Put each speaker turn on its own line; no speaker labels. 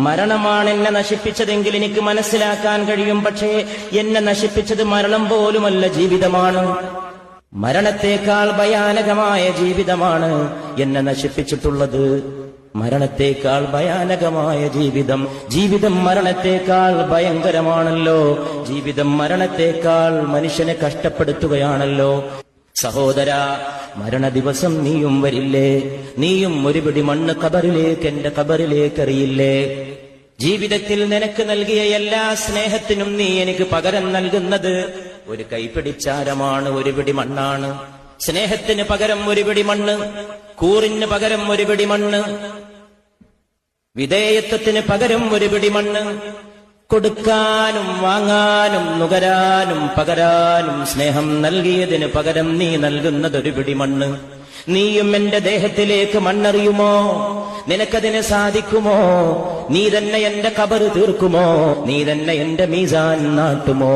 മരണമാണ് എന്നെ നശിപ്പിച്ചതെങ്കിൽ എനിക്ക് മനസ്സിലാക്കാൻ കഴിയും. പക്ഷേ എന്നെ നശിപ്പിച്ചത് മരണം പോലുമല്ല, ജീവിതമാണ്. മരണത്തേക്കാൾ ഭയാനകമായ ജീവിതമാണ് എന്നെ നശിപ്പിച്ചിട്ടുള്ളത്. മരണത്തേക്കാൾ ഭയാനകമായ ജീവിതം. ജീവിതം മരണത്തേക്കാൾ ഭയങ്കരമാണല്ലോ. ജീവിതം മരണത്തേക്കാൾ മനുഷ്യനെ കഷ്ടപ്പെടുത്തുകയാണല്ലോ. സഹോദരാ, മരണ ദിവസം നീയും വരില്ലേ? നീയും ഒരു പിടി മണ്ണ് ഖബറിലേക്ക്, എന്റെ ഖബറിലേക്ക് എറിയില്ലേ? ജീവിതത്തിൽ നിനക്ക് നൽകിയ എല്ലാ സ്നേഹത്തിനും നീ എനിക്ക് പകരം നൽകുന്നത് ഒരു കൈപ്പിടിച്ചാരമാണ്, ഒരു പിടി മണ്ണാണ്. സ്നേഹത്തിന് പകരം ഒരു പിടി മണ്ണ്, കൂറിന് പകരം ഒരു പിടി മണ്ണ്, വിധേയത്വത്തിന് പകരം ഒരു പിടി മണ്ണ്. കൊടുക്കാനും വാങ്ങാനും നുകരാനും പകരാനും സ്നേഹം നൽകിയതിന് പകരം നീ നൽകുന്നതൊരു പിടി മണ്ണ്. നീയും എന്റെ ദേഹത്തിലേക്ക് മണ്ണെറിയുമോ? നിനക്കതിന് സാധിക്കുമോ? നീ തന്നെ എന്റെ ഖബർ തീർക്കുമോ? നീ തന്നെ എന്റെ മീസാൻ നാട്ടുമോ?